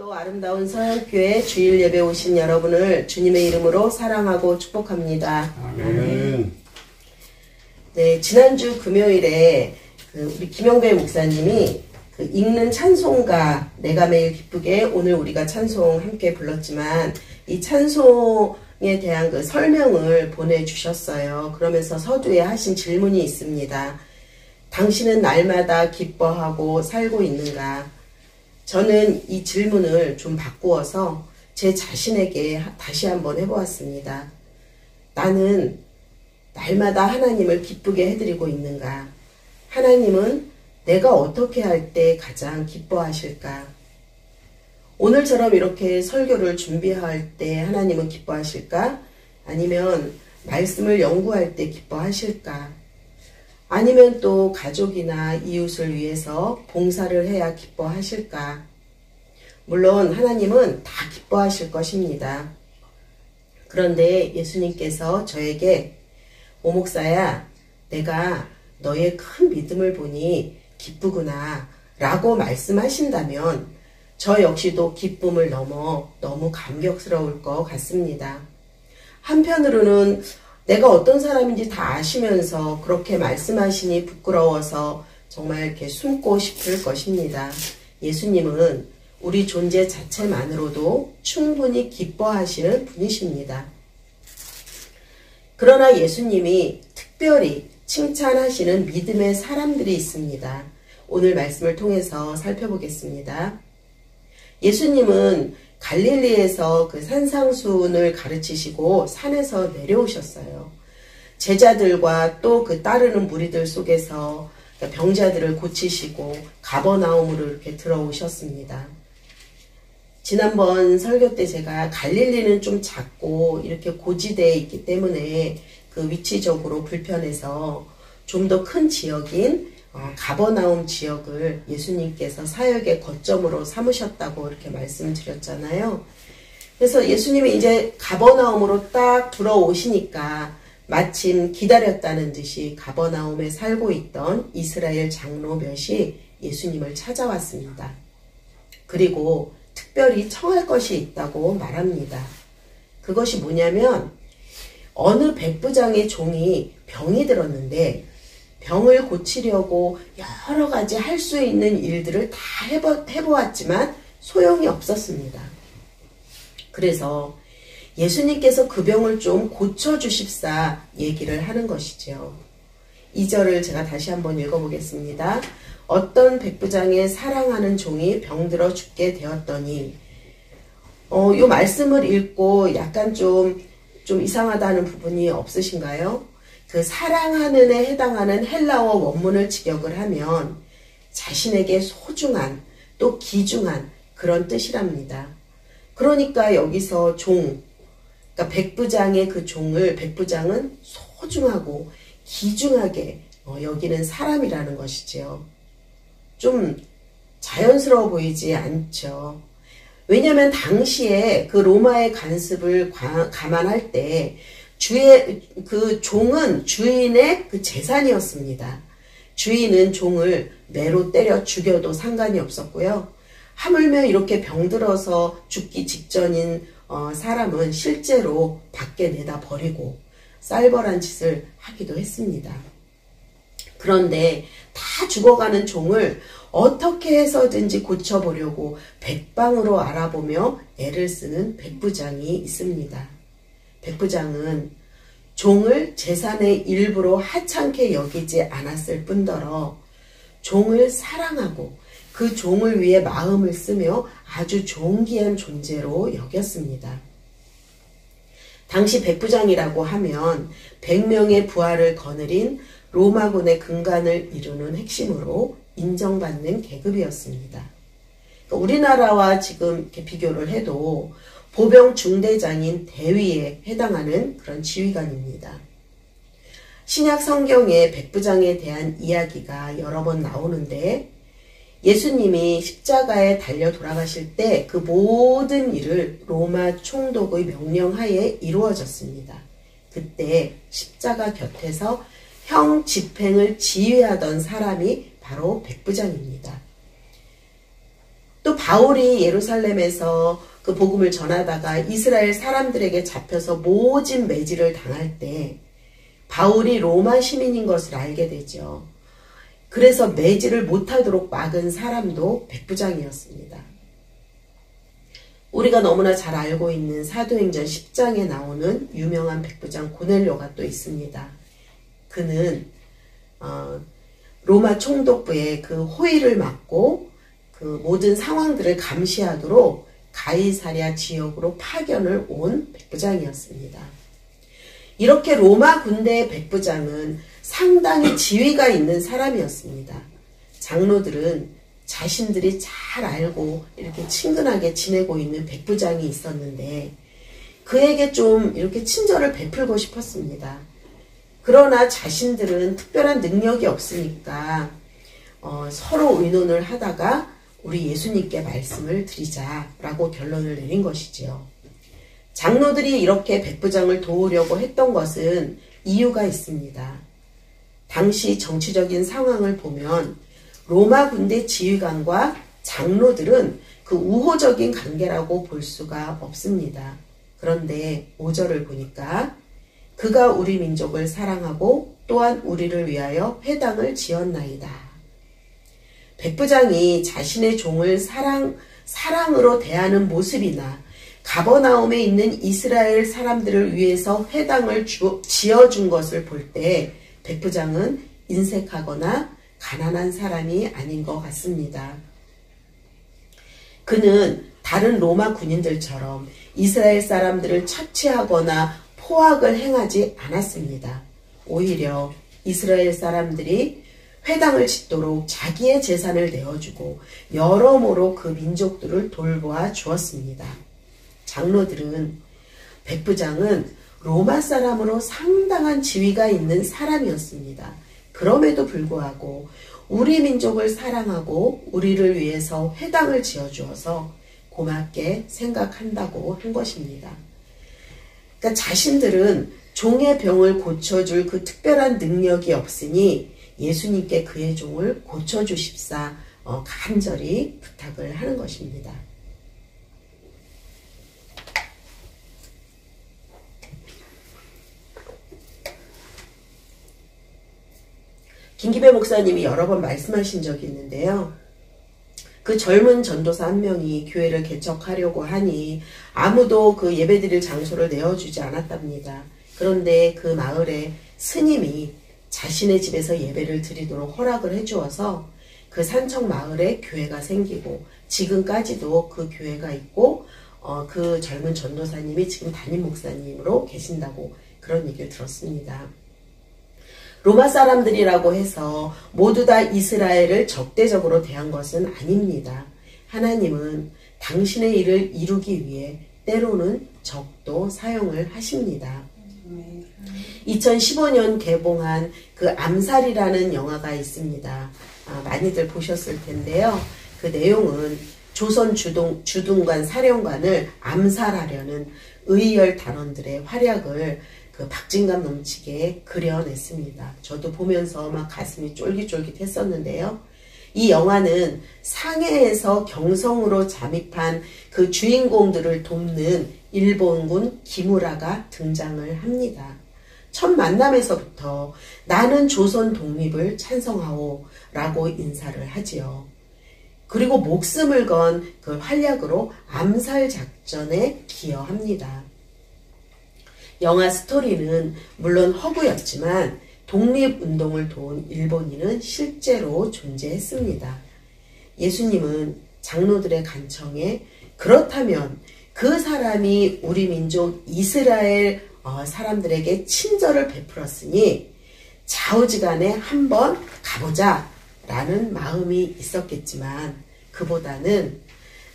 또 아름다운 서영교회 주일 예배 오신 여러분을 주님의 이름으로 사랑하고 축복합니다. 아멘. 네, 지난주 금요일에 우리 김영배 목사님이 읽는 찬송가 내가 매일 기쁘게 오늘 우리가 찬송 함께 불렀지만 이 찬송에 대한 그 설명을 보내주셨어요. 그러면서 서두에 하신 질문이 있습니다. 당신은 날마다 기뻐하고 살고 있는가? 저는 이 질문을 좀 바꾸어서 제 자신에게 다시 한번 해보았습니다. 나는 날마다 하나님을 기쁘게 해드리고 있는가? 하나님은 내가 어떻게 할 때 가장 기뻐하실까? 오늘처럼 이렇게 설교를 준비할 때 하나님은 기뻐하실까? 아니면 말씀을 연구할 때 기뻐하실까? 아니면 또 가족이나 이웃을 위해서 봉사를 해야 기뻐하실까? 물론 하나님은 다 기뻐하실 것입니다. 그런데 예수님께서 저에게 오목사야, 내가 너의 큰 믿음을 보니 기쁘구나 라고 말씀하신다면 저 역시도 기쁨을 넘어 너무 감격스러울 것 같습니다. 한편으로는 내가 어떤 사람인지 다 아시면서 그렇게 말씀하시니 부끄러워서 정말 이렇게 숨고 싶을 것입니다. 예수님은 우리 존재 자체만으로도 충분히 기뻐하시는 분이십니다. 그러나 예수님이 특별히 칭찬하시는 믿음의 사람들이 있습니다. 오늘 말씀을 통해서 살펴보겠습니다. 예수님은 갈릴리에서 그 산상수훈을 가르치시고 산에서 내려오셨어요. 제자들과 또 그 따르는 무리들 속에서 병자들을 고치시고 가버나움으로 이렇게 들어오셨습니다. 지난번 설교 때 제가 갈릴리는 좀 작고 이렇게 고지대에 있기 때문에 그 위치적으로 불편해서 좀 더 큰 지역인 가버나움 지역을 예수님께서 사역의 거점으로 삼으셨다고 이렇게 말씀드렸잖아요. 그래서 예수님이 이제 가버나움으로 딱 들어오시니까 마침 기다렸다는 듯이 가버나움에 살고 있던 이스라엘 장로 몇이 예수님을 찾아왔습니다. 그리고 특별히 청할 것이 있다고 말합니다. 그것이 뭐냐면 어느 백부장의 종이 병이 들었는데 병을 고치려고 여러 가지 할 수 있는 일들을 다 해보았지만 소용이 없었습니다. 그래서 예수님께서 그 병을 좀 고쳐주십사 얘기를 하는 것이죠. 2절을 제가 다시 한번 읽어보겠습니다. 어떤 백부장의 사랑하는 종이 병들어 죽게 되었더니 이 말씀을 읽고 약간 좀 이상하다는 부분이 없으신가요? 그 사랑하는에 해당하는 헬라어 원문을 직역을 하면 자신에게 소중한 또 귀중한 그런 뜻이랍니다. 그러니까 여기서 종, 그러니까 백부장의 그 종을 백부장은 소중하고 귀중하게 여기는 사람이라는 것이지요. 좀 자연스러워 보이지 않죠. 왜냐하면 당시에 그 로마의 간섭을 감안할 때 그 종은 주인의 그 재산이었습니다. 주인은 종을 매로 때려 죽여도 상관이 없었고요. 하물며 이렇게 병들어서 죽기 직전인 사람은 실제로 밖에 내다 버리고 쌀벌한 짓을 하기도 했습니다. 그런데 다 죽어가는 종을 어떻게 해서든지 고쳐보려고 백방으로 알아보며 애를 쓰는 백부장이 있습니다. 백부장은 종을 재산의 일부로 하찮게 여기지 않았을 뿐더러 종을 사랑하고 그 종을 위해 마음을 쓰며 아주 존귀한 존재로 여겼습니다. 당시 백부장이라고 하면 100명의 부하를 거느린 로마군의 근간을 이루는 핵심으로 인정받는 계급이었습니다. 우리나라와 지금 이렇게 비교를 해도 보병 중대장인 대위에 해당하는 그런 지휘관입니다. 신약 성경에 백부장에 대한 이야기가 여러 번 나오는데 예수님이 십자가에 달려 돌아가실 때 그 모든 일을 로마 총독의 명령하에 이루어졌습니다. 그때 십자가 곁에서 형 집행을 지휘하던 사람이 바로 백부장입니다. 또 바울이 예루살렘에서 그 복음을 전하다가 이스라엘 사람들에게 잡혀서 모진 매질을 당할 때 바울이 로마 시민인 것을 알게 되죠. 그래서 매질을 못하도록 막은 사람도 백부장이었습니다. 우리가 너무나 잘 알고 있는 사도행전 10장에 나오는 유명한 백부장 고넬료가 또 있습니다. 그는 로마 총독부의 그 호위를 맡고 그 모든 상황들을 감시하도록 가이사랴 지역으로 파견을 온 백부장이었습니다. 이렇게 로마 군대의 백부장은 상당히 지위가 있는 사람이었습니다. 장로들은 자신들이 잘 알고 이렇게 친근하게 지내고 있는 백부장이 있었는데 그에게 좀 이렇게 친절을 베풀고 싶었습니다. 그러나 자신들은 특별한 능력이 없으니까 서로 의논을 하다가 우리 예수님께 말씀을 드리자라고 결론을 내린 것이지요. 장로들이 이렇게 백부장을 도우려고 했던 것은 이유가 있습니다. 당시 정치적인 상황을 보면 로마 군대 지휘관과 장로들은 그 우호적인 관계라고 볼 수가 없습니다. 그런데 5절을 보니까 그가 우리 민족을 사랑하고 또한 우리를 위하여 회당을 지었나이다. 백부장이 자신의 종을 사랑으로 대하는 모습이나 가버나움에 있는 이스라엘 사람들을 위해서 회당을 지어준 것을 볼 때 백부장은 인색하거나 가난한 사람이 아닌 것 같습니다. 그는 다른 로마 군인들처럼 이스라엘 사람들을 착취하거나 포악을 행하지 않았습니다. 오히려 이스라엘 사람들이 회당을 짓도록 자기의 재산을 내어주고 여러모로 그 민족들을 돌보아 주었습니다. 장로들은 백부장은 로마 사람으로 상당한 지위가 있는 사람이었습니다. 그럼에도 불구하고 우리 민족을 사랑하고 우리를 위해서 회당을 지어주어서 고맙게 생각한다고 한 것입니다. 그러니까 자신들은 종의 병을 고쳐줄 그 특별한 능력이 없으니 예수님께 그의 종을 고쳐주십사 간절히 부탁을 하는 것입니다. 김기배 목사님이 여러 번 말씀하신 적이 있는데요. 그 젊은 전도사 한 명이 교회를 개척하려고 하니 아무도 그 예배드릴 장소를 내어주지 않았답니다. 그런데 그 마을에 스님이 자신의 집에서 예배를 드리도록 허락을 해주어서 그 산청 마을에 교회가 생기고 지금까지도 그 교회가 있고 그 젊은 전도사님이 지금 담임 목사님으로 계신다고 그런 얘기를 들었습니다. 로마 사람들이라고 해서 모두 다 이스라엘을 적대적으로 대한 것은 아닙니다. 하나님은 당신의 일을 이루기 위해 때로는 적도 사용을 하십니다. 2015년 개봉한 그 암살이라는 영화가 있습니다. 많이들 보셨을 텐데요. 그 내용은 조선 주둔관 사령관을 암살하려는 의열 단원들의 활약을 그 박진감 넘치게 그려냈습니다. 저도 보면서 막 가슴이 쫄깃쫄깃 했었는데요. 이 영화는 상해에서 경성으로 잠입한 그 주인공들을 돕는 일본군 기무라가 등장을 합니다. 첫 만남에서부터 나는 조선 독립을 찬성하오 라고 인사를 하지요. 그리고 목숨을 건 그 활약으로 암살 작전에 기여합니다. 영화 스토리는 물론 허구였지만 독립운동을 도운 일본인은 실제로 존재했습니다. 예수님은 장로들의 간청에 그렇다면 그 사람이 우리 민족 이스라엘 사람들에게 친절을 베풀었으니 좌우지간에 한번 가보자 라는 마음이 있었겠지만 그보다는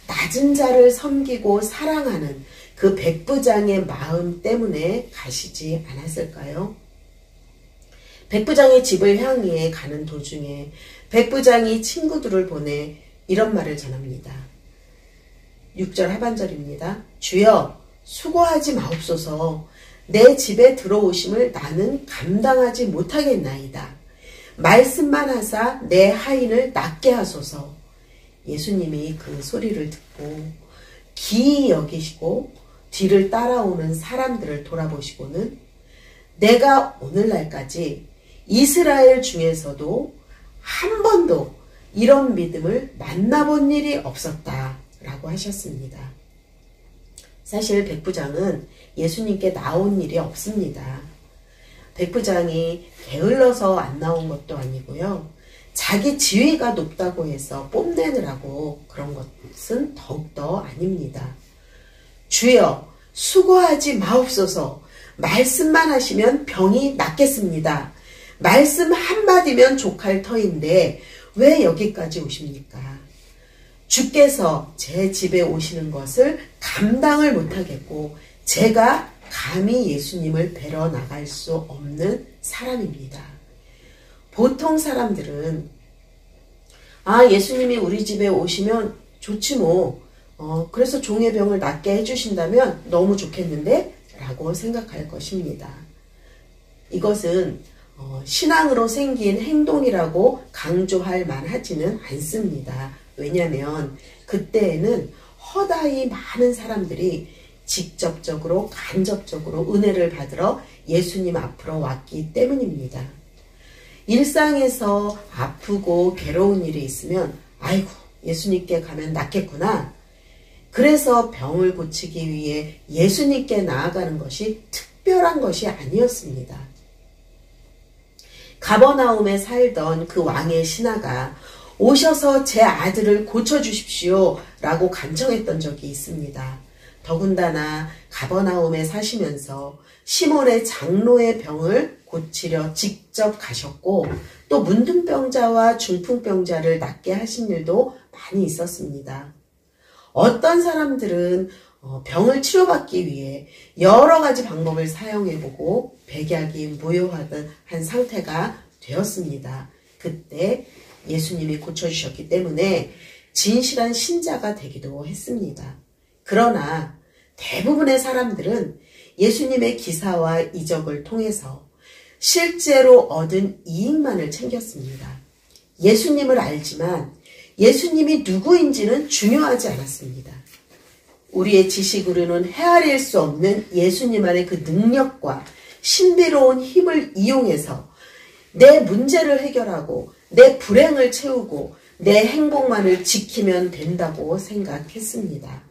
낮은 자를 섬기고 사랑하는 그 백부장의 마음 때문에 가시지 않았을까요? 백부장의 집을 향해 가는 도중에 백부장이 친구들을 보내 이런 말을 전합니다. 6절 하반절입니다. 주여 수고하지 마옵소서. 내 집에 들어오심을 나는 감당하지 못하겠나이다. 말씀만 하사 내 하인을 낫게 하소서. 예수님이 그 소리를 듣고 기이 여기시고 뒤를 따라오는 사람들을 돌아보시고는 내가 오늘날까지 이스라엘 중에서도 한 번도 이런 믿음을 만나본 일이 없었다라고 하셨습니다. 사실 백부장은 예수님께 나온 일이 없습니다. 백부장이 게을러서 안 나온 것도 아니고요. 자기 지위가 높다고 해서 뽐내느라고 그런 것은 더욱더 아닙니다. 주여 수고하지 마옵소서. 말씀만 하시면 병이 낫겠습니다. 말씀 한마디면 족할 터인데 왜 여기까지 오십니까? 주께서 제 집에 오시는 것을 감당을 못하겠고 제가 감히 예수님을 뵈러 나갈 수 없는 사람입니다. 보통 사람들은 예수님이 우리 집에 오시면 좋지 뭐 그래서 종의 병을 낫게 해주신다면 너무 좋겠는데? 라고 생각할 것입니다. 이것은 신앙으로 생긴 행동이라고 강조할 만하지는 않습니다. 왜냐하면 그때에는 허다히 많은 사람들이 직접적으로 간접적으로 은혜를 받으러 예수님 앞으로 왔기 때문입니다. 일상에서 아프고 괴로운 일이 있으면 아이고 예수님께 가면 낫겠구나. 그래서 병을 고치기 위해 예수님께 나아가는 것이 특별한 것이 아니었습니다. 가버나움에 살던 그 왕의 신하가 오셔서 제 아들을 고쳐주십시오 라고 간청했던 적이 있습니다. 더군다나 가버나움에 사시면서 시몬의 장로의 병을 고치려 직접 가셨고 또 문둥병자와 중풍병자를 낫게 하신 일도 많이 있었습니다. 어떤 사람들은 병을 치료받기 위해 여러 가지 방법을 사용해보고 백약이 무효하던 한 상태가 되었습니다. 그때 예수님이 고쳐주셨기 때문에 진실한 신자가 되기도 했습니다. 그러나 대부분의 사람들은 예수님의 기사와 이적을 통해서 실제로 얻은 이익만을 챙겼습니다. 예수님을 알지만 예수님이 누구인지는 중요하지 않았습니다. 우리의 지식으로는 헤아릴 수 없는 예수님 안의 그 능력과 신비로운 힘을 이용해서 내 문제를 해결하고 내 불행을 채우고 내 행복만을 지키면 된다고 생각했습니다.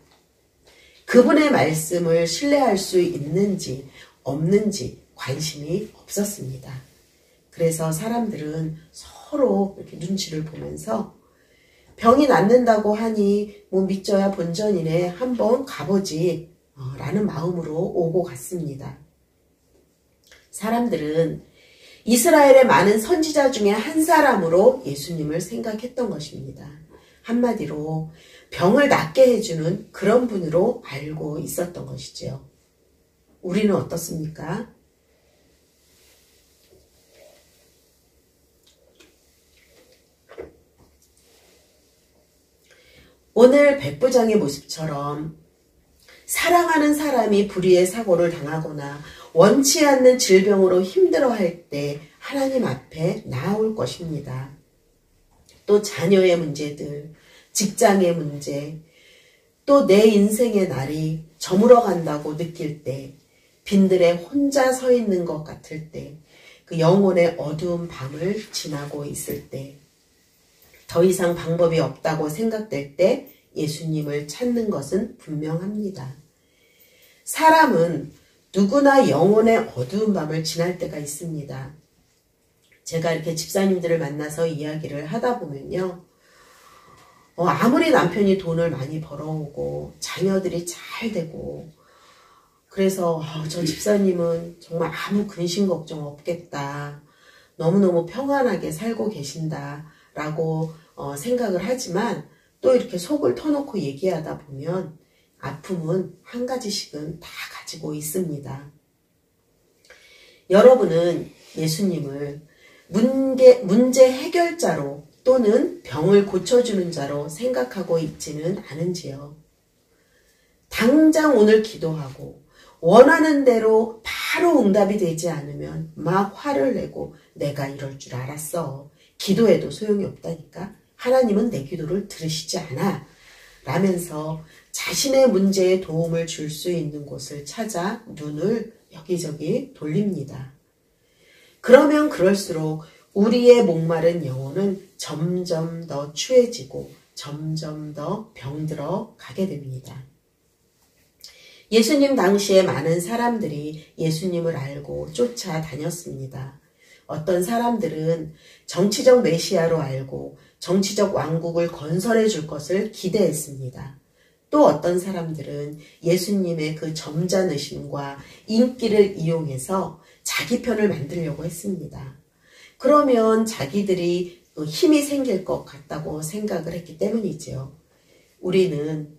그분의 말씀을 신뢰할 수 있는지 없는지 관심이 없었습니다. 그래서 사람들은 서로 이렇게 눈치를 보면서 병이 낫는다고 하니 뭐 믿져야 본전이네 한번 가보지 라는 마음으로 오고 갔습니다. 사람들은 이스라엘의 많은 선지자 중에 한 사람으로 예수님을 생각했던 것입니다. 한마디로 병을 낫게 해주는 그런 분으로 알고 있었던 것이지요. 우리는 어떻습니까? 오늘 백부장의 모습처럼 사랑하는 사람이 불의의 사고를 당하거나 원치 않는 질병으로 힘들어할 때 하나님 앞에 나아올 것입니다. 또 자녀의 문제들, 직장의 문제, 또 내 인생의 날이 저물어 간다고 느낄 때, 빈들에 혼자 서 있는 것 같을 때, 그 영혼의 어두운 밤을 지나고 있을 때, 더 이상 방법이 없다고 생각될 때 예수님을 찾는 것은 분명합니다. 사람은 누구나 영혼의 어두운 밤을 지날 때가 있습니다. 제가 이렇게 집사님들을 만나서 이야기를 하다 보면요. 아무리 남편이 돈을 많이 벌어오고 자녀들이 잘 되고 그래서 저 집사님은 정말 아무 근심 걱정 없겠다. 너무너무 평안하게 살고 계신다. 라고 생각을 하지만 또 이렇게 속을 터놓고 얘기하다 보면 아픔은 한 가지씩은 다 가지고 있습니다. 여러분은 예수님을 문제 해결자로 또는 병을 고쳐주는 자로 생각하고 있지는 않은지요. 당장 오늘 기도하고 원하는 대로 바로 응답이 되지 않으면 막 화를 내고 내가 이럴 줄 알았어. 기도해도 소용이 없다니까. 하나님은 내 기도를 들으시지 않아 라면서 자신의 문제에 도움을 줄 수 있는 곳을 찾아 눈을 여기저기 돌립니다. 그러면 그럴수록 우리의 목마른 영혼은 점점 더 추해지고 점점 더 병들어 가게 됩니다. 예수님 당시에 많은 사람들이 예수님을 알고 쫓아다녔습니다. 어떤 사람들은 정치적 메시아로 알고 정치적 왕국을 건설해 줄 것을 기대했습니다. 또 어떤 사람들은 예수님의 그 점잖으심과 인기를 이용해서 자기 편을 만들려고 했습니다. 그러면 자기들이 힘이 생길 것 같다고 생각을 했기 때문이지요. 우리는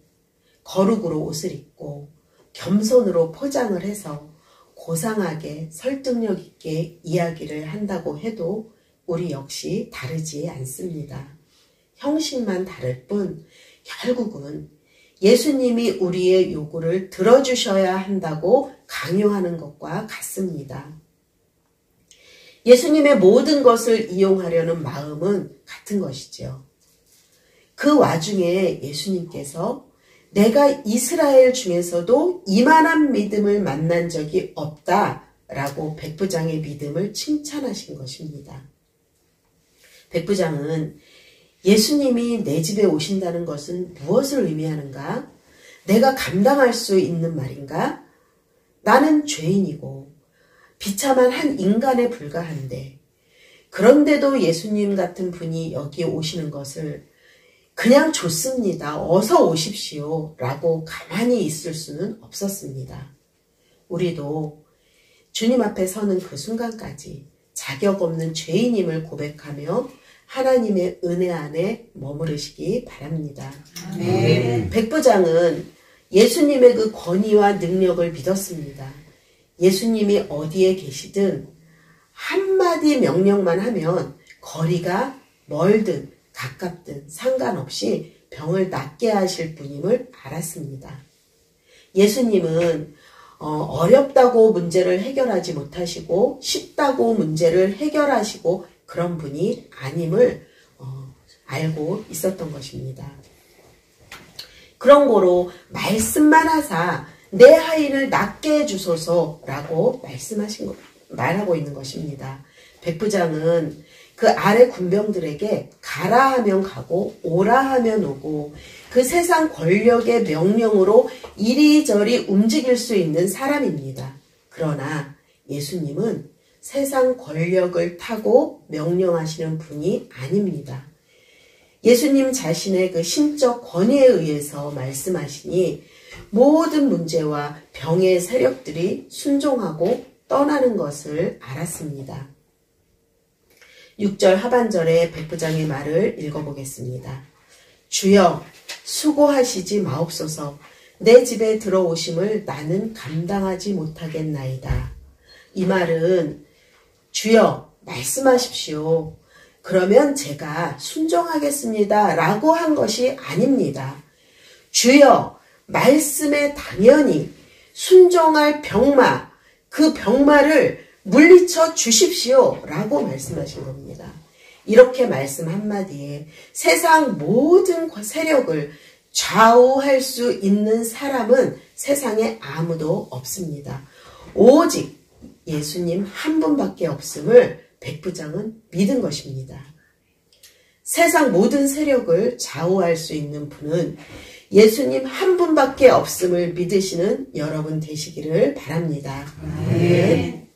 거룩으로 옷을 입고 겸손으로 포장을 해서 고상하게 설득력 있게 이야기를 한다고 해도 우리 역시 다르지 않습니다. 형식만 다를 뿐 결국은 예수님이 우리의 요구를 들어주셔야 한다고 강요하는 것과 같습니다. 예수님의 모든 것을 이용하려는 마음은 같은 것이지요. 그 와중에 예수님께서 내가 이스라엘 중에서도 이만한 믿음을 만난 적이 없다라고 백부장의 믿음을 칭찬하신 것입니다. 백부장은 예수님이 내 집에 오신다는 것은 무엇을 의미하는가? 내가 감당할 수 있는 말인가? 나는 죄인이고 비참한 한 인간에 불과한데 그런데도 예수님 같은 분이 여기에 오시는 것을 그냥 좋습니다. 어서 오십시오. 라고 가만히 있을 수는 없었습니다. 우리도 주님 앞에 서는 그 순간까지 자격 없는 죄인임을 고백하며 하나님의 은혜 안에 머무르시기 바랍니다. 아멘. 백부장은 예수님의 그 권위와 능력을 믿었습니다. 예수님이 어디에 계시든 한마디 명령만 하면 거리가 멀든 가깝든 상관없이 병을 낫게 하실 분임을 알았습니다. 예수님은 어렵다고 문제를 해결하지 못하시고 쉽다고 문제를 해결하시고 그런 분이 아님을 알고 있었던 것입니다. 그런 거로 말씀만 하사 내 하인을 낫게 해주소서라고 말하고 있는 것입니다. 백부장은 그 아래 군병들에게 가라 하면 가고 오라 하면 오고 그 세상 권력의 명령으로 이리저리 움직일 수 있는 사람입니다. 그러나 예수님은 세상 권력을 타고 명령하시는 분이 아닙니다. 예수님 자신의 그 신적 권위에 의해서 말씀하시니 모든 문제와 병의 세력들이 순종하고 떠나는 것을 알았습니다. 6절 하반절의 백부장의 말을 읽어보겠습니다. 주여 수고하시지 마옵소서. 내 집에 들어오심을 나는 감당하지 못하겠나이다. 이 말은 주여 말씀하십시오. 그러면 제가 순종하겠습니다. 라고 한 것이 아닙니다. 주여 말씀에 당연히 순종할 병마, 그 병마를 물리쳐 주십시오. 라고 말씀하신 겁니다. 이렇게 말씀 한마디에 세상 모든 세력을 좌우할 수 있는 사람은 세상에 아무도 없습니다. 오직 예수님 한 분밖에 없음을 백부장은 믿은 것입니다. 세상 모든 세력을 좌우할 수 있는 분은 예수님 한 분밖에 없음을 믿으시는 여러분 되시기를 바랍니다. 네.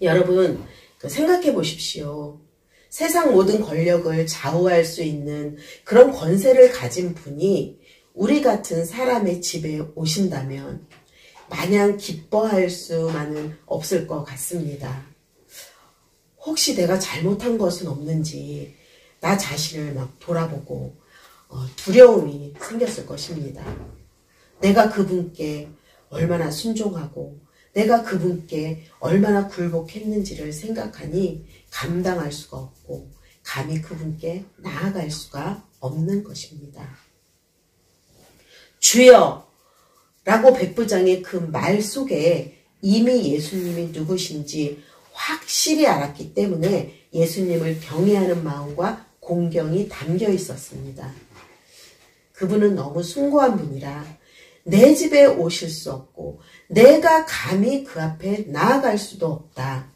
여러분 생각해 보십시오. 세상 모든 권력을 좌우할 수 있는 그런 권세를 가진 분이 우리 같은 사람의 집에 오신다면 마냥 기뻐할 수만은 없을 것 같습니다. 혹시 내가 잘못한 것은 없는지 나 자신을 막 돌아보고 두려움이 생겼을 것입니다. 내가 그분께 얼마나 순종하고 내가 그분께 얼마나 굴복했는지를 생각하니 감당할 수가 없고 감히 그분께 나아갈 수가 없는 것입니다. 주여! 라고 백부장의 그 말 속에 이미 예수님이 누구신지 확실히 알았기 때문에 예수님을 경외하는 마음과 공경이 담겨 있었습니다. 그분은 너무 숭고한 분이라 내 집에 오실 수 없고 내가 감히 그 앞에 나아갈 수도 없다.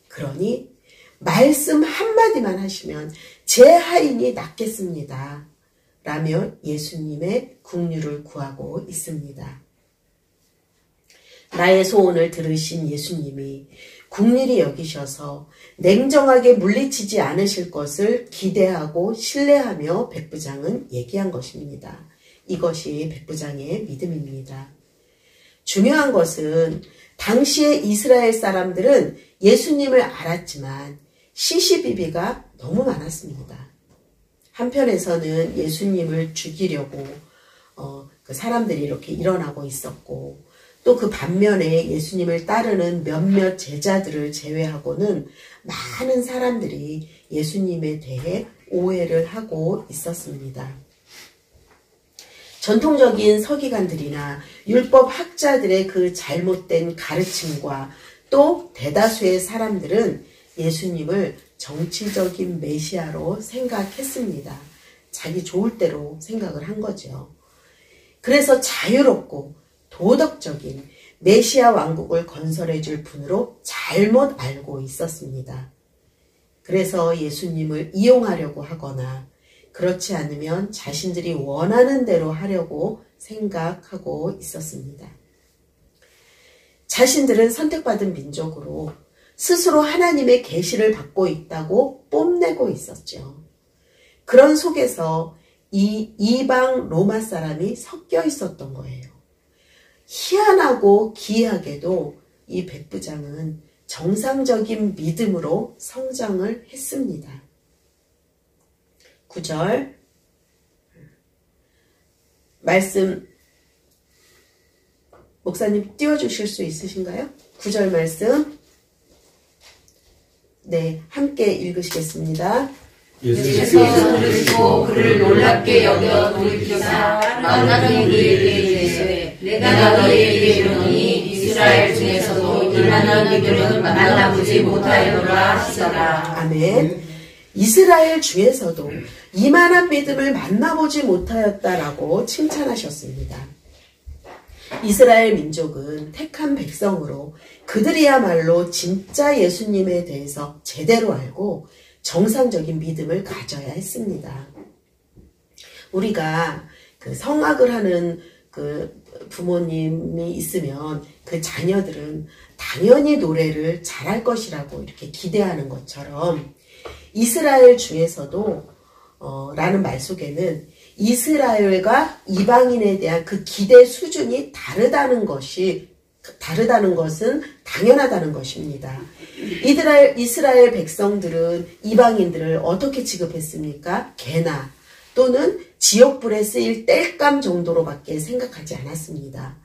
그러니 말씀 한마디만 하시면 제 하인이 낫겠습니다. 라며 예수님의 긍휼을 구하고 있습니다. 나의 소원을 들으신 예수님이 긍휼히 여기셔서 냉정하게 물리치지 않으실 것을 기대하고 신뢰하며 백부장은 얘기한 것입니다. 이것이 백부장의 믿음입니다. 중요한 것은 당시의 이스라엘 사람들은 예수님을 알았지만 시시비비가 너무 많았습니다. 한편에서는 예수님을 죽이려고 그 사람들이 이렇게 일어나고 있었고, 또 그 반면에 예수님을 따르는 몇몇 제자들을 제외하고는 많은 사람들이 예수님에 대해 오해를 하고 있었습니다. 전통적인 서기관들이나 율법 학자들의 그 잘못된 가르침과 또 대다수의 사람들은 예수님을 정치적인 메시아로 생각했습니다. 자기 좋을 대로 생각을 한 거죠. 그래서 자유롭고 도덕적인 메시아 왕국을 건설해 줄 분으로 잘못 알고 있었습니다. 그래서 예수님을 이용하려고 하거나 그렇지 않으면 자신들이 원하는 대로 하려고 생각하고 있었습니다. 자신들은 선택받은 민족으로 스스로 하나님의 계시를 받고 있다고 뽐내고 있었죠. 그런 속에서 이 이방 로마 사람이 섞여 있었던 거예요. 희한하고 기이하게도 이 백부장은 정상적인 믿음으로 성장을 했습니다. 9절 말씀 목사님 띄워주실 수 있으신가요? 9절 말씀 네, 함께 읽으시겠습니다. 예수께서 들으시고 그를 놀랍게 여겨 돌이키사 만나는 그에게 이르시되 내가 너희에게 이르노니 이스라엘 중에서도 이만한 믿음은 만나보지 못하였노라 하시더라. 아멘. 이스라엘 중에서도 이만한 믿음을 만나보지 못하였다라고 칭찬하셨습니다. 이스라엘 민족은 택한 백성으로 그들이야말로 진짜 예수님에 대해서 제대로 알고 정상적인 믿음을 가져야 했습니다. 우리가 그 성악을 하는 그 부모님이 있으면 그 자녀들은 당연히 노래를 잘할 것이라고 이렇게 기대하는 것처럼 이스라엘 중에서도 라는 말 속에는 이스라엘과 이방인에 대한 그 기대 수준이 다르다는 것은 당연하다는 것입니다. 이스라엘 백성들은 이방인들을 어떻게 취급했습니까? 개나 또는 지옥불에 쓰일 땔감 정도로밖에 생각하지 않았습니다.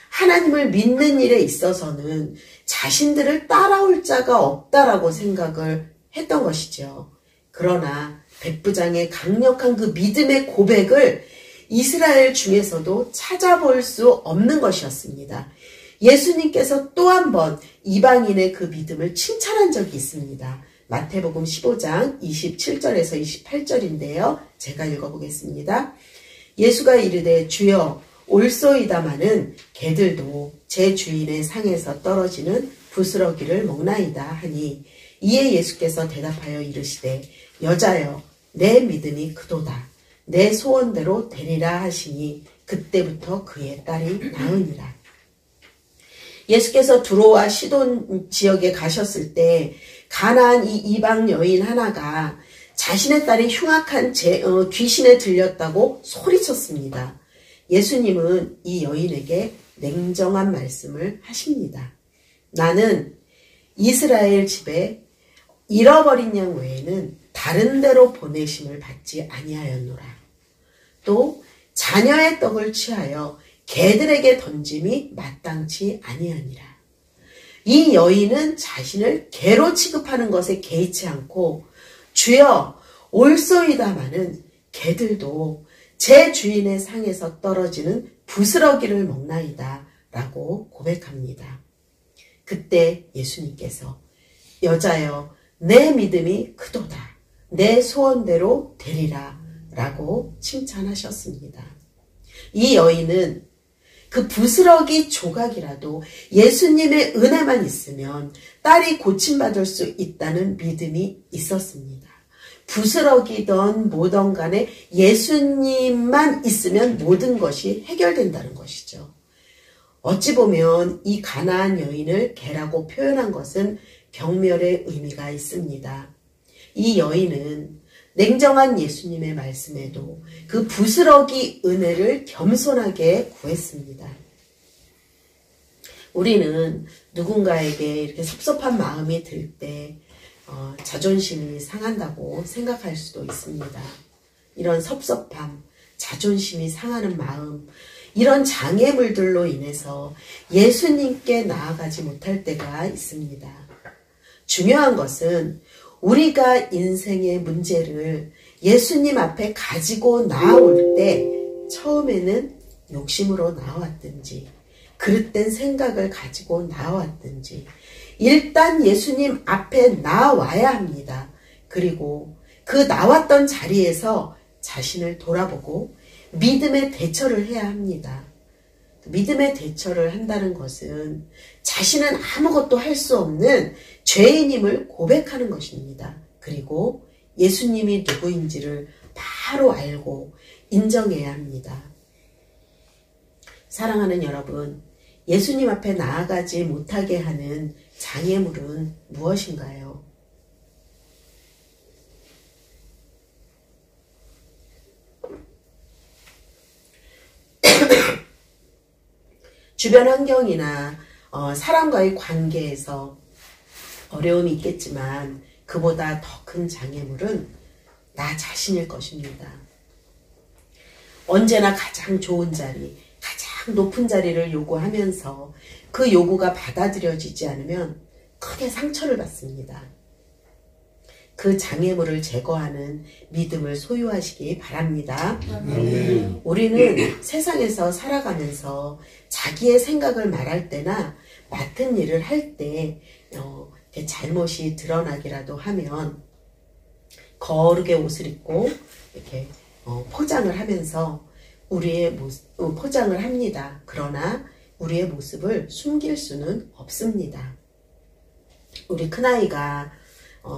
하나님을 믿는 일에 있어서는 자신들을 따라올 자가 없다라고 생각을 했던 것이죠. 그러나 백부장의 강력한 그 믿음의 고백을 이스라엘 중에서도 찾아볼 수 없는 것이었습니다. 예수님께서 또 한 번 이방인의 그 믿음을 칭찬한 적이 있습니다. 마태복음 15장 27절에서 28절인데요. 제가 읽어보겠습니다. 예수가 이르되 주여 올소이다마는 개들도 제 주인의 상에서 떨어지는 부스러기를 먹나이다 하니 이에 예수께서 대답하여 이르시되 여자여 내 믿음이 크도다. 내 소원대로 되리라 하시니 그때부터 그의 딸이 나으니라. 예수께서 두로와 시돈 지역에 가셨을 때 가나안 이 이방 여인 하나가 자신의 딸이 흉악한 귀신에 들렸다고 소리쳤습니다. 예수님은 이 여인에게 냉정한 말씀을 하십니다. 나는 이스라엘 집에 잃어버린 양 외에는 다른 데로 보내심을 받지 아니하였노라. 또 자녀의 떡을 취하여 개들에게 던짐이 마땅치 아니하니라. 이 여인은 자신을 개로 취급하는 것에 개의치 않고 주여 올소이다마는 개들도 제 주인의 상에서 떨어지는 부스러기를 먹나이다 라고 고백합니다. 그때 예수님께서 여자여 내 믿음이 크도다 내 소원대로 되리라 라고 칭찬하셨습니다. 이 여인은 그 부스러기 조각이라도 예수님의 은혜만 있으면 딸이 고침받을 수 있다는 믿음이 있었습니다. 부스러기든 뭐든 간에 예수님만 있으면 모든 것이 해결된다는 것이죠. 어찌 보면 이 가나안 여인을 개라고 표현한 것은 경멸의 의미가 있습니다. 이 여인은 냉정한 예수님의 말씀에도 그 부스러기 은혜를 겸손하게 구했습니다. 우리는 누군가에게 이렇게 섭섭한 마음이 들 때 자존심이 상한다고 생각할 수도 있습니다. 이런 섭섭함, 자존심이 상하는 마음, 이런 장애물들로 인해서 예수님께 나아가지 못할 때가 있습니다. 중요한 것은 우리가 인생의 문제를 예수님 앞에 가지고 나올 때 처음에는 욕심으로 나왔든지 그릇된 생각을 가지고 나왔든지 일단 예수님 앞에 나와야 합니다. 그리고 그 나왔던 자리에서 자신을 돌아보고 믿음의 대처를 해야 합니다. 믿음의 대처를 한다는 것은 자신은 아무것도 할 수 없는 죄인임을 고백하는 것입니다. 그리고 예수님이 누구인지를 바로 알고 인정해야 합니다. 사랑하는 여러분, 예수님 앞에 나아가지 못하게 하는 장애물은 무엇인가요? 주변 환경이나 사람과의 관계에서 어려움이 있겠지만 그보다 더 큰 장애물은 나 자신일 것입니다. 언제나 가장 좋은 자리, 가장 높은 자리를 요구하면서 그 요구가 받아들여지지 않으면 크게 상처를 받습니다. 그 장애물을 제거하는 믿음을 소유하시기 바랍니다. 우리는 세상에서 살아가면서 자기의 생각을 말할 때나 맡은 일을 할 때 잘못이 드러나기라도 하면 거룩의 옷을 입고 이렇게 포장을 하면서 우리의 포장을 합니다. 그러나 우리의 모습을 숨길 수는 없습니다. 우리 큰아이가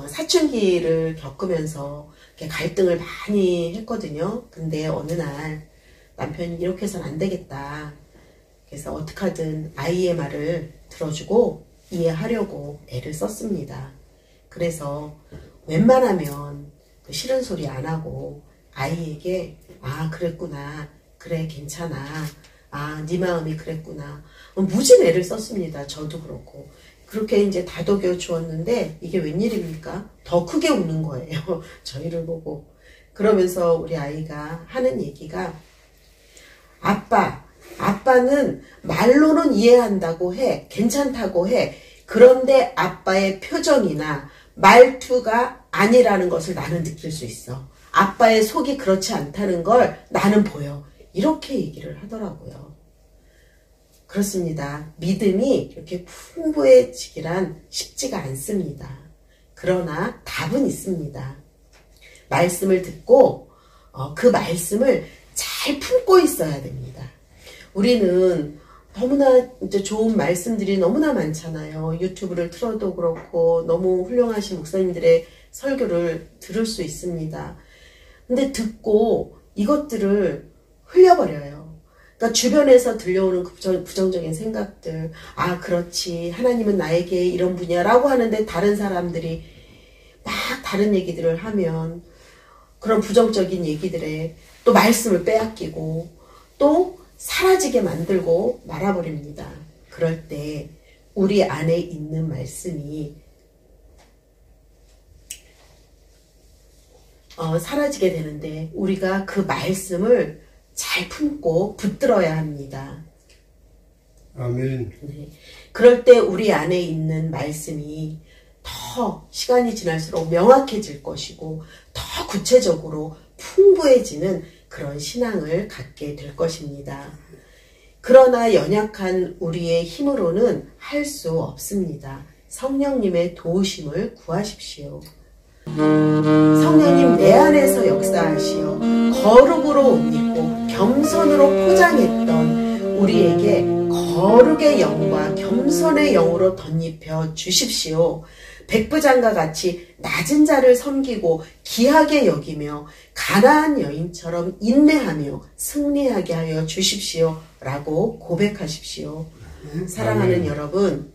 사춘기를 겪으면서 갈등을 많이 했거든요. 근데 어느 날 남편이 이렇게 해서는 안 되겠다. 그래서 어떻게든 아이의 말을 들어주고 이해하려고 애를 썼습니다. 그래서 웬만하면 그 싫은 소리 안 하고 아이에게 그랬구나. 그래 괜찮아. 네 마음이 그랬구나. 무진 애를 썼습니다. 저도 그렇고. 그렇게 이제 다독여 주었는데 이게 웬일입니까? 더 크게 웃는 거예요. 저희를 보고. 그러면서 우리 아이가 하는 얘기가 아빠는 말로는 이해한다고 해. 괜찮다고 해. 그런데 아빠의 표정이나 말투가 아니라는 것을 나는 느낄 수 있어. 아빠의 속이 그렇지 않다는 걸 나는 보여. 이렇게 얘기를 하더라고요. 그렇습니다. 믿음이 이렇게 풍부해지기란 쉽지가 않습니다. 그러나 답은 있습니다. 말씀을 듣고 그 말씀을 잘 품고 있어야 됩니다. 우리는 너무나 이제 좋은 말씀들이 너무나 많잖아요. 유튜브를 틀어도 그렇고 너무 훌륭하신 목사님들의 설교를 들을 수 있습니다. 근데 듣고 이것들을 흘려버려요. 그러니까 주변에서 들려오는 부정적인 생각들, 그렇지, 하나님은 나에게 이런 분이야 라고 하는데 다른 사람들이 막 다른 얘기들을 하면 그런 부정적인 얘기들에 또 말씀을 빼앗기고 또 사라지게 만들고 말아버립니다. 그럴 때 우리 안에 있는 말씀이 사라지게 되는데 우리가 그 말씀을 잘 품고 붙들어야 합니다. 아멘. 네. 그럴 때 우리 안에 있는 말씀이 더 시간이 지날수록 명확해질 것이고 더 구체적으로 풍부해지는 그런 신앙을 갖게 될 것입니다. 그러나 연약한 우리의 힘으로는 할 수 없습니다. 성령님의 도우심을 구하십시오. 성령님 내 안에서 역사하시어 거룩으로 옷 입고 겸손으로 포장했던 우리에게 거룩의 영과 겸손의 영으로 덧입혀 주십시오. 백부장과 같이 낮은 자를 섬기고 귀하게 여기며 가나안 여인처럼 인내하며 승리하게 하여 주십시오. 라고 고백하십시오. 사랑하는 여러분,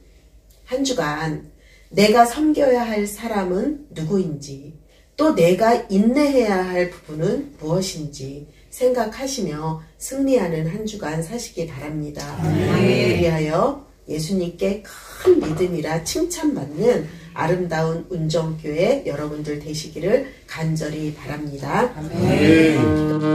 한 주간 내가 섬겨야 할 사람은 누구인지, 또 내가 인내해야 할 부분은 무엇인지 생각하시며 승리하는 한 주간 사시기 바랍니다. 그리하여 예수님께 큰 믿음이라 칭찬받는 아름다운 운정교회 여러분들 되시기를 간절히 바랍니다. 아멘.